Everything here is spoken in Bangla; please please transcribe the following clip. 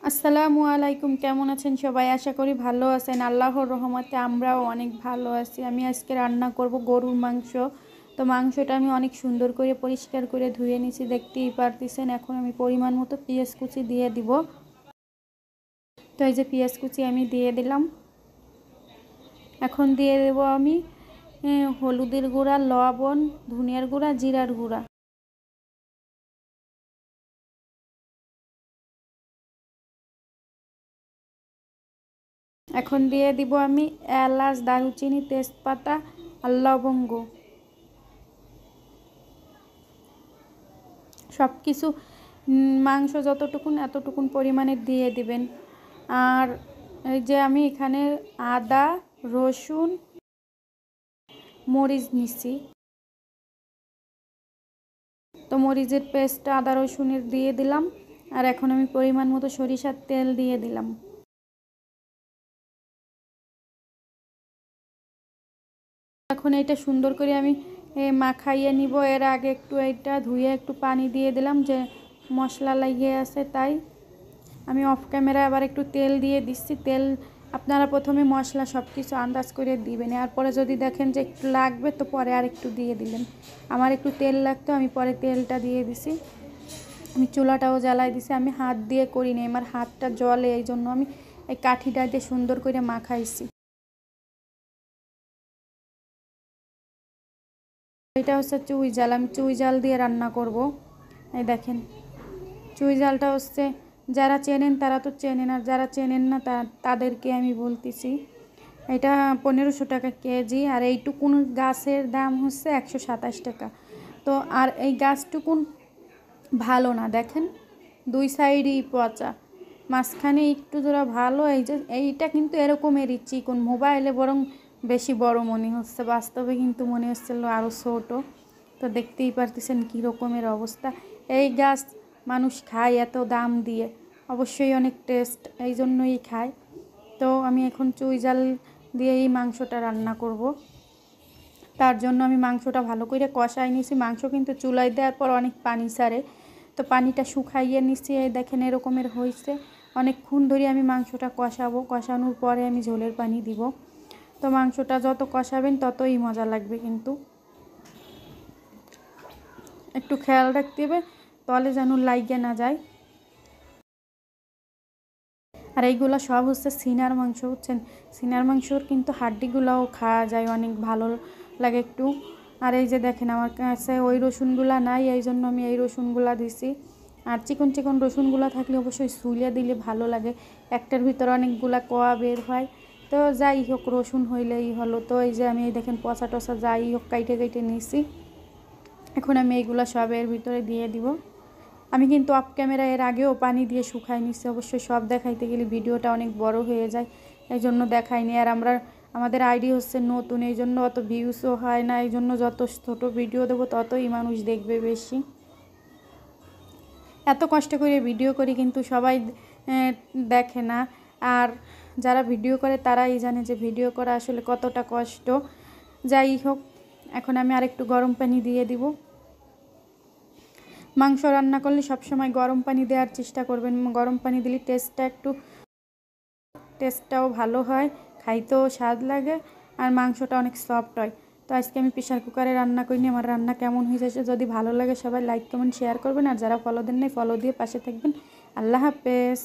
আসসালামু আলাইকুম। কেমন আছেন সবাই? আশা করি ভালো আছেন। আল্লাহর রহমতে আমরাও অনেক ভালো আছি। আমি আজকে রান্না করব গরুর মাংস। তো মাংসটা আমি অনেক সুন্দর করে পরিষ্কার করে ধুয়ে নিয়েছি, দেখতেই পারতেছেন। এখন আমি পরিমাণ মতো পেঁয়াজ কুচি দিয়ে দিব। তো এই যে পেঁয়াজ কুচি আমি দিয়ে দিলাম। এখন দিয়ে দেব আমি হলুদের গুঁড়া, লবণ, ধনিয়ার গুঁড়া, জিরার গুঁড়া। এখন দিয়ে দিব আমি এলাচ, দারুচিনি, তেজপাতা আর লবঙ্গ। সব কিছু মাংস যতটুকুন এতটুকুন পরিমাণে দিয়ে দিবেন। আর এই যে আমি এখানে আদা, রসুন, মরিচ নিছি। তো মরিচের পেস্টটা আদা রসুনের দিয়ে দিলাম। আর এখন আমি পরিমাণ মতো সরিষার তেল দিয়ে দিলাম। এখন এটা সুন্দর করে আমি মাখাইয়ে নিব। এর আগে একটু এটা ধুয়ে একটু পানি দিয়ে দিলাম, যে মশলা লাগিয়ে আছে তাই। আমি অফ ক্যামেরা আবার একটু তেল দিয়ে দিচ্ছি। তেল আপনারা প্রথমে মশলা সব কিছু আন্দাজ করে দিবেন, এরপরে যদি দেখেন যে একটু লাগবে তো পরে আর একটু দিয়ে দিলেন। আমার একটু তেল লাগতো, আমি পরে তেলটা দিয়ে দিছি। আমি চুলাটাও জ্বালাই দিছি। আমি হাত দিয়ে করিনি, আমার হাতটা জ্বলে, এই জন্য আমি এই কাঠিটা দিয়ে সুন্দর করে মাখাইছি। এটা হচ্ছে চুই জাল, আমি চুই জাল দিয়ে রান্না করব। এই দেখেন, চুই জালটা হচ্ছে যারা চেনেন তারা তো চেনেন, আর যারা চেনেন না তাদেরকে আমি বলতেছি। এটা 1500 টাকা কেজি, আর এইটুকুন গাছের দাম হচ্ছে 127 টাকা। তো আর এই গাছটুকুন ভালো না, দেখেন দুই সাইডই পচা, মাঝখানে একটু জোড়া ভালো। এই যে এইটা কিন্তু এরকমেরই চিকন, মোবাইলে বরং বেশি বড় মনে হচ্ছে, বাস্তবে কিন্তু মনে হচ্ছিল আরও ছোটো। তো দেখতেই পারতেছেন কী রকমের অবস্থা। এই গাছ মানুষ খায় এত দাম দিয়ে, অবশ্যই অনেক টেস্ট, এই জন্যই খায়। তো আমি এখন চুই জাল দিয়ে এই মাংসটা রান্না করব। তার জন্য আমি মাংসটা ভালো করে কষাই নিয়েছি। মাংস কিন্তু চুলায় দেওয়ার পর অনেক পানি ছাড়ে, তো পানিটা শুকাইয়ে নিচ্ছি। এই দেখেন এরকমের হয়েছে। অনেকক্ষণ ধরে আমি মাংসটা কষাবো, কষানোর পরে আমি ঝোলের পানি দিব। তো মাংসটা যত কষাবেন ততই মজা লাগবে, কিন্তু একটু খেয়াল রাখতে হবে তলে যেন লাইগে না যায়। আর এইগুলো সব হচ্ছে সিনার মাংস, বুঝছেন। সিনার মাংসর কিন্তু হাড্ডিগুলোও খাওয়া যায়, অনেক ভালো লাগে একটু। আর এই যে দেখেন আমার কাছে ওই রসুনগুলা নাই, এই জন্য আমি এই রসুনগুলা দিছি। আর চিকন চিকন রসুনগুলা থাকলে অবশ্যই সুলিয়া দিলে ভালো লাগে, একটার ভিতরে অনেকগুলা কোয়া বের হয়। তো যাই হোক, রসুন হইলেই হলো। তো এই যে আমি এই দেখেন পচা টচা যাই হোক কাইটে কাইটে নিয়েছি। এখন আমি এইগুলা সব এর ভিতরে দিয়ে দিব। আমি কিন্তু অফ ক্যামেরা এর আগেও পানি দিয়ে শুকাই নিচ্ছি, অবশ্যই সব দেখাইতে গেলে ভিডিওটা অনেক বড় হয়ে যায়, এই জন্য দেখাইনি। আর আমাদের আইডি হচ্ছে নতুন, এই জন্য অত ভিউসও হয় না, এই জন্য যত ছোটো ভিডিও দেবো ততই মানুষ দেখবে বেশি। এত কষ্ট করে ভিডিও করি কিন্তু সবাই দেখে না, আর যারা ভিডিও করে তারাই জানে যে ভিডিও করা আসলে কতটা কষ্ট। যাই হোক, এখন আমি আরেকটু গরম পানি দিয়ে দিব। মাংস রান্না করলে সবসময় গরম পানি দেওয়ার চেষ্টা করবেন, গরম পানি দিলে টেস্টটাও ভালো হয়, খাইতেও স্বাদ লাগে, আর মাংসটা অনেক সফট হয়। তো আজকে আমি প্রেশার কুকারে রান্না করিনি। আমার রান্না কেমন হয়েছে যদি ভালো লাগে সবাই লাইক কমেন্ট শেয়ার করবেন, আর যারা ফলো দেন নাই ফলো দিয়ে পাশে থাকবেন। আল্লাহ হাফেজ।